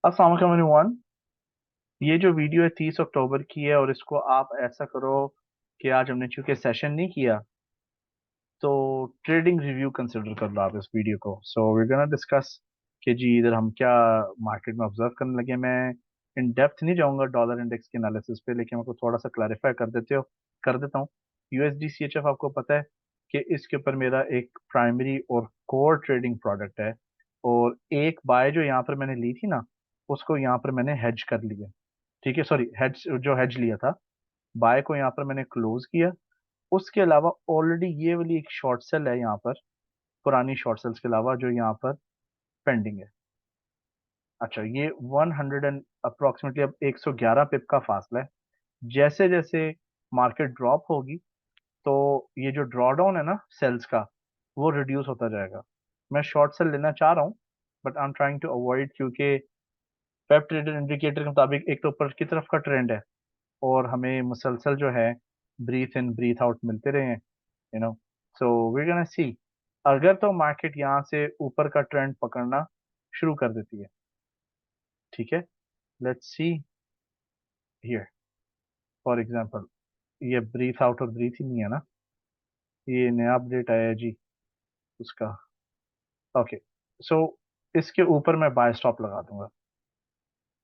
अस्सलाम वालेकुम एवरीवन। ये जो वीडियो है 30 अक्टूबर की है और इसको आप ऐसा करो कि आज हमने चूंकि सेशन नहीं किया तो ट्रेडिंग रिव्यू कंसिडर कर लो आप इस वीडियो को। सो वी गोना डिस्कस कि जी इधर हम क्या मार्केट में ऑब्जर्व करने लगे। मैं इन डेप्थ नहीं जाऊंगा डॉलर इंडेक्स के एनालिसिस पे, लेकिन आपको थोड़ा सा क्लैरिफाई कर देता हूँ। यूएसडी सीएचएफ आपको पता है कि इसके ऊपर मेरा एक प्राइमरी और कोर ट्रेडिंग प्रोडक्ट है, और एक बाय जो यहाँ पर मैंने ली थी ना, उसको यहाँ पर मैंने हेज कर लिया। ठीक है, सॉरी, हेज जो हेज लिया था, बाय को यहाँ पर मैंने क्लोज किया। उसके अलावा ऑलरेडी ये वाली एक शॉर्ट सेल है यहाँ पर, पुरानी शॉर्ट सेल्स के अलावा जो यहाँ पर पेंडिंग है। अच्छा, ये 100 एंड अप्रोक्सीमेटली अब 111 पिप का फासला है। जैसे जैसे मार्केट ड्रॉप होगी तो ये जो ड्रॉ डाउन है ना सेल्स का, वो रिड्यूस होता जाएगा। मैं शॉर्ट सेल लेना चाह रहा हूँ, but I am trying to avoid, क्योंकि वेब ट्रेडर इंडिकेटर के मुताबिक एक तो ऊपर की तरफ का ट्रेंड है और हमें मुसलसल जो है ब्रीथ इन ब्रीथ आउट मिलते रहे हैं, you know. So we gonna see, अगर तो मार्केट यहाँ से ऊपर का ट्रेंड पकड़ना शुरू कर देती है, ठीक है, let's see here. For example, ये ब्रीथ आउट और ब्रीथ ही नहीं है ना, ये नया अपडेट आया है जी उसका। ओके, सो इसके ऊपर मैं बाय स्टॉप लगा दूंगा,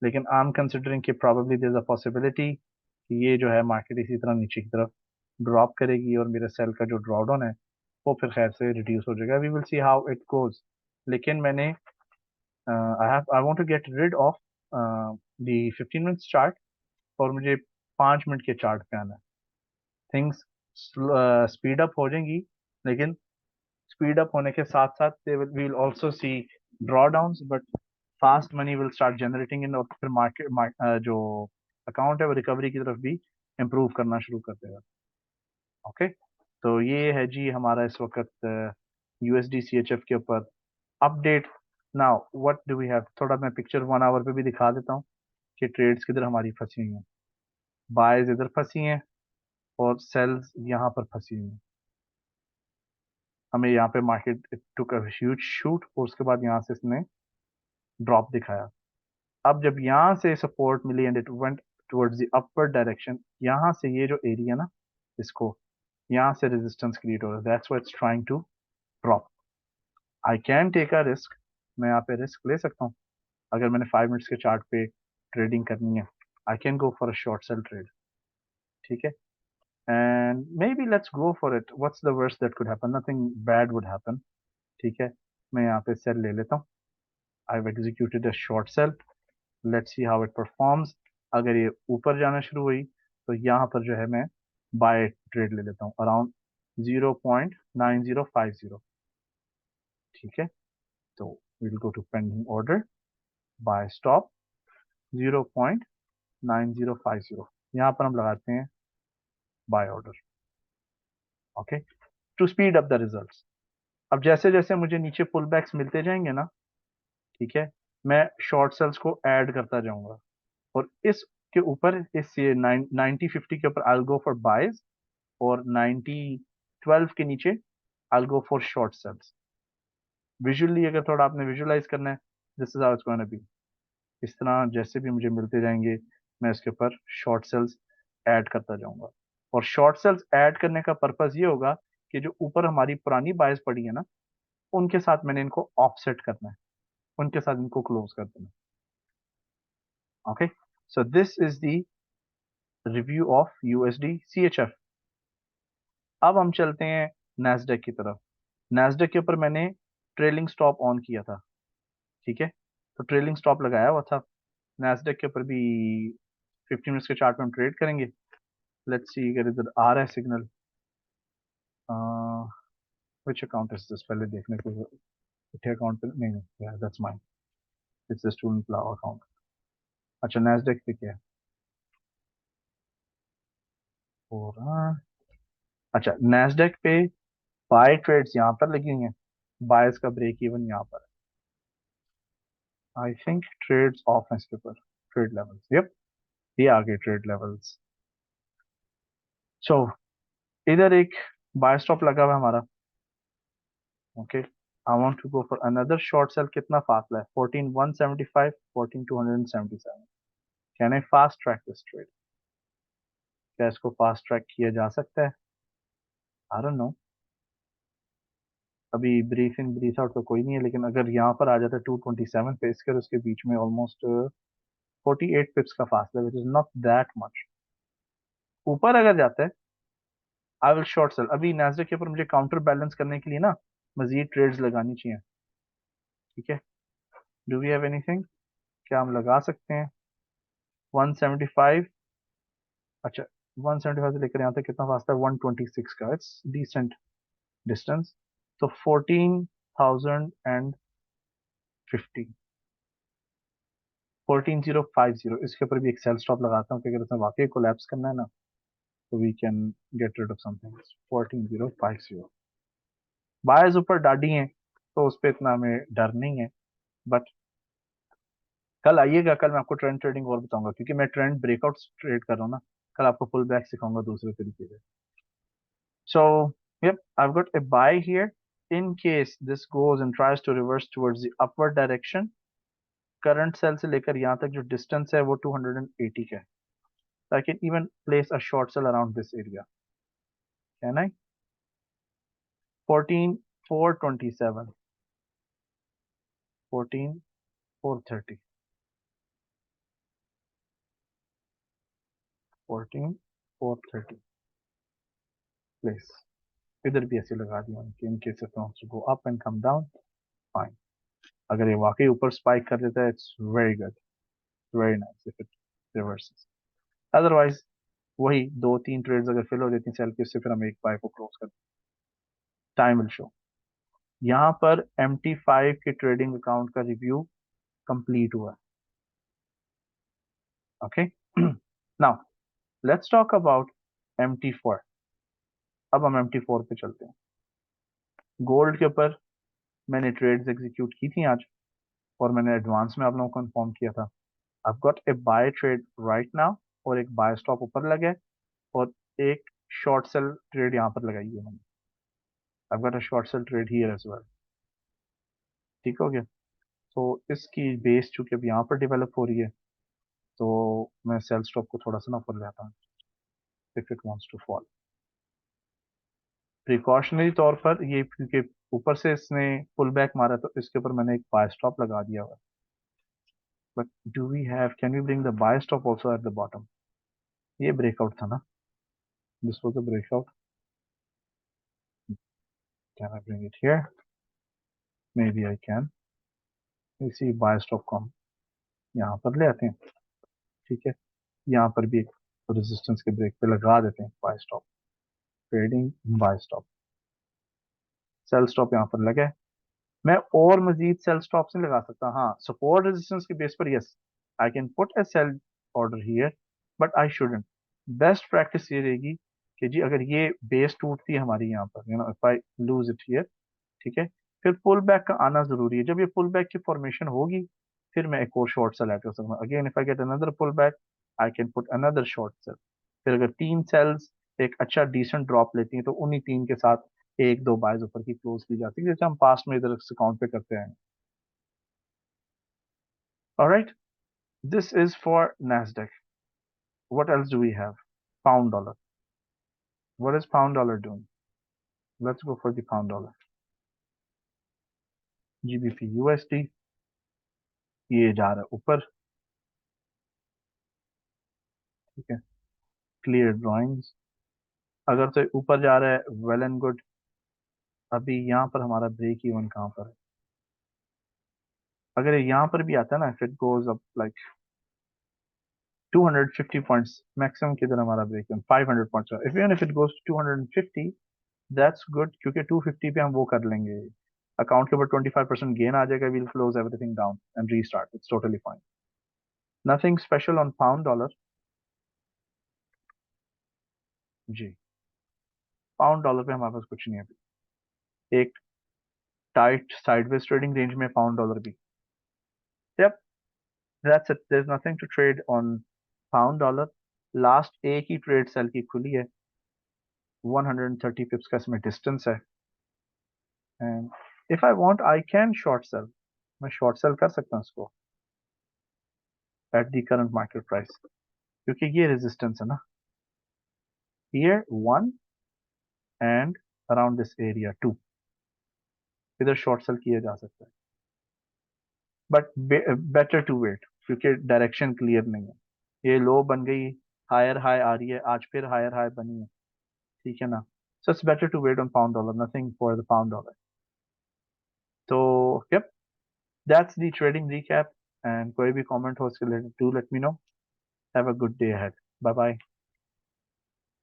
लेकिन आई एम कंसिडरिंग कि probably there is a possibility कि ये जो है मार्केट इसी तरह नीचे की तरफ ड्रॉप करेगी और मेरे सेल का जो ड्रॉडाउन है वो फिर खैर से रिड्यूस हो जाएगा। We will see how it goes. लेकिन मैंने I want to get rid of the 15 minutes chart, और मुझे 5 मिनट के चार्ट पे आना है। थिंग्स स्पीड अप हो जाएंगी, लेकिन स्पीड अप होने के साथ साथ they will we will also see drawdowns, but fast money will start generating in, और फिर जो अकाउंट है वो रिकवरी की तरफ भी इम्प्रूव करना शुरू कर देगा। ओके, तो ये है जी हमारा इस वक्त यूएसडी सीएचएफ के ऊपर update. Now what do we have, थोड़ा मैं पिक्चर 1 आवर पे भी दिखा देता हूँ कि ट्रेड्स किधर हमारी फंसी हुई हैं। बायज इधर फंसी हैं और सेल्स यहाँ पर फंसी हुई हैं। हमें यहाँ पे market took a huge shoot और उसके बाद यहाँ से इसने ड्रॉप दिखाया। अब जब यहाँ से सपोर्ट मिली and it went towards the upward direction, यहाँ से ये जो एरिया ना, इसको यहाँ से रेजिस्टेंस क्रिएट हो रहा है, that's why it's trying to drop. I can take a risk, मैं यहाँ पे रिस्क ले सकता हूँ। अगर मैंने 5 मिनट्स के चार्ट पे ट्रेडिंग करनी है, I can go for a short cell trade, ठीक है, and may be let's go for it. What's the worst that could happen, nothing bad would happen, ठीक है। मैं यहाँ पे सेल ले लेता हूँ। I have executed a short cell, let's see how it performs. अगर ये ऊपर जाना शुरू हुई तो यहाँ पर जो है मैं बाय ट्रेड ले लेता हूँ अराउंड 0.9050, ठीक है। तो will go to pending order, buy stop 0.9050, यहाँ पर हम लगाते हैं buy order. Okay, to speed up the results. अब जैसे जैसे मुझे नीचे पुल बैक्स मिलते जाएंगे ना, ठीक है, मैं शॉर्ट सेल्स को ऐड करता जाऊंगा, और इसके ऊपर इस 90-50 के ऊपर आई गो फॉर बाइज, और 90-12 के नीचे I go for short sells. Visually अगर थोड़ा आपने विजुअलाइज करना है, this is how it's gonna be. इस तरह जैसे भी मुझे मिलते जाएंगे मैं इसके ऊपर शॉर्ट सेल्स ऐड करता जाऊंगा, और शॉर्ट सेल्स ऐड करने का पर्पज ये होगा कि जो ऊपर हमारी पुरानी बायस पड़ी है ना, उनके साथ मैंने इनको ऑफसेट करना है, उनके साथ इनको क्लोज कर देना। Okay, so this is the review of USD CHF. अब हम चलते हैं नैस्डैक की तरफ। नैस्डैक के ऊपर मैंने ट्रेलिंग स्टॉप ऑन किया था, ठीक है, तो ट्रेलिंग स्टॉप लगाया हुआ था। नैस्डैक के ऊपर भी 15 मिनट्स के चार्ट में हम ट्रेड करेंगे। लेट्स सी अगर इधर आ रहा है signal. Which account is this, पहले देखने को, उठे अकाउंट पे नहीं, नहीं that's mine, it's student flower account. अच्छा, नैस्डैक पे क्या है हो रहा है? अच्छा, नैस्डैक पे बाय ट्रेड्स यहाँ पर लगी हुई हैं, बायर्स का ब्रेक इवन यहाँ पर है। आई थिंक ट्रेड्स ऑफ है इसके ऊपर, ट्रेड लेवल्स, यप, ये आ गए ट्रेड लेवल्स। सो इधर एक बाय स्टॉप लगा हुआ है हमारा, okay, I want to go for another short sell. कितना फासला है? 14,175, 14,277. Can I fast track this trade? क्या इसको फास्ट ट्रैक किया जा सकता है? I don't know. अभी ब्रीफ इन ब्रीफ आउट तो कोई नहीं है, लेकिन अगर यहाँ पर आ जाता है 227 पे, इसके और उसके बीच में ऑलमोस्ट 48 पिप्स का फासला, which is not that much. ऊपर अगर जाता है आई विल शॉर्ट सेल। अभी नैस्डैक के ऊपर मुझे काउंटर बैलेंस करने के लिए ना मजीद ट्रेड्स लगानी चाहिए। ठीक है, डू वी हैव एनीथिंग? क्या हम लगा सकते हैं? 175। अच्छा, 175 से लेकर यहाँ तक कितना फासला है? 126 का। It's decent distance. तो 14,050, 14050, इसके ऊपर भी एक सेल स्टॉप लगाता हूँ कि अगर इसमें वाकई कोलैप्स करना है ना, तो we can get rid of something. 14050। Buyers ऊपर डाडी हैं, तो उस पर इतना हमें डर नहीं है। बट कल आइएगा, कल मैं आपको ट्रेंड ट्रेडिंग और बताऊंगा, क्योंकि मैं ट्रेंड ब्रेकआउट ट्रेड कर रहा हूँ ना। कल आपको पुल बैक सिखाऊंगा दूसरे तरीके से। सो yep, I've got a buy here. In case this goes and tries to reverse towards the upward direction, current sell से लेकर यहाँ तक जो डिस्टेंस है वो 280 का है। So I can even place a short sell around this area. Can I? 14,427, 14,430, 14,430 place. इधर भी ऐसे लगा दिया कि in case it wants to go up and come down, fine. अगर ये वाकई ऊपर स्पाइक कर देता है, it's very good, very nice if it reverses. Otherwise वही दो तीन ट्रेड्स अगर फिल हो जाती हैं सेल की, उससे फिर हम एक बाय को क्लोज कर, टाइम विल शो। यहाँ पर MT5 के ट्रेडिंग अकाउंट का रिव्यू कंप्लीट हुआ। Okay, now let's talk about MT4। अब हम MT4 पे चलते हैं। गोल्ड के ऊपर मैंने ट्रेड्स एग्जीक्यूट की थी आज, और मैंने एडवांस में आप लोगों को इन्फॉर्म किया था। I've got a buy trade right now, और एक बाय स्टॉप ऊपर लगा है, और एक शॉर्ट सेल ट्रेड यहाँ पर लगाई है मैंने। I've got a short sell trade here as well। ठीक हो गया? तो इसकी बेस चूंकि अब यहाँ पर डेवलप हो रही है, तो मैं सेल स्टॉप को थोड़ा सा ना ऊपर ले आता हूँ if it wants to fall. Precautionary तौर पर ये, क्योंकि ऊपर से इसने पुल बैक मारा, तो इसके ऊपर मैंने एक बाय स्टॉप लगा दिया हुआ। But do we have, can we bring the buy stop also at the bottom? ये ब्रेकआउट था ना, this was a breakout. Can I bring it here? Maybe I can. इसी बाय स्टॉप को हम यहाँ पर ले आते हैं। ठीक है, यहाँ पर भी एक रेजिस्टेंस के ब्रेक पे लगा देते हैं buy stop. Trading buy stop, sell stop यहाँ पर लगा है। मैं और मजीद सेल स्टॉप से लगा सकता हूँ। हाँ, सपोर्ट रेजिस्टेंस के बेस पर yes, I can put a sell order here, but I shouldn't. Best practice ये रहेगी कि जी अगर ये बेस टूटती है हमारी यहाँ पर, if I lose it here, ठीक है, फिर पुल बैक का आना जरूरी है। जब ये पुल बैक की फॉर्मेशन होगी, फिर मैं एक और शॉर्ट सेल ऐड कर सकता हूँ। Again if I get another pull back, I can put another short sell. फिर अगर तीन सेल्स एक अच्छा डिसेंट ड्रॉप लेती हैं, तो उन्हीं तीन के साथ एक दो बाइज ऊपर की क्लोज की जाती है, जैसे हम पास्ट में इधर अकाउंट पे करते हैं। Alright, this is for Nasdaq. What else do we have? Pound dollar. What is pound dollar doing? Let's go for the pound dollar. GBP USD, ये जा रहा है ऊपर। ठीक है, क्लियर ड्राइंग्स। अगर तो ऊपर जा रहा है, वेल एंड गुड। अभी यहाँ पर हमारा ब्रेक इवन कहाँ पर है? अगर ये यहाँ पर भी आता है ना, if it goes up like 250 points, maximum किधर हमारा break even 500 points. If even if it goes to 250, that's good, क्योंकि 250 पे हम वो कर लेंगे, अकाउंट के ऊपर 25% गेन आ जाएगा। Will close everything down and restart, it's totally fine. Nothing special on pound dollar. जी, पाउंड डॉलर पे हमारे पास कुछ नहीं है अभी। एक टाइट साइडवेज ट्रेडिंग रेंज में पाउंड डॉलर भी। Yep, that's it. There's nothing to trade on pound dollar. Last एक ही ट्रेड सेल की खुली है, 130 पिप्स का इसमें डिस्टेंस है, and if I want I can short cell, मैं शॉर्ट सेल कर सकता हूँ इसको at the current market price, क्योंकि ये रेजिस्टेंस है ना, here 1 and around this area 2, इधर शॉर्ट सेल किया जा सकता है, बट बेटर टू वेट क्योंकि डायरेक्शन क्लियर नहीं है। ये लो बन गई, हायर हाई आ रही है, आज फिर हायर हाई बनी है, ठीक है ना। So it's better to wait on pound dollar, nothing for the pound dollar. तो yep, that's the trading recap, and कोई भी comment हो इसके related, do let me know. Have a good day ahead. Bye bye.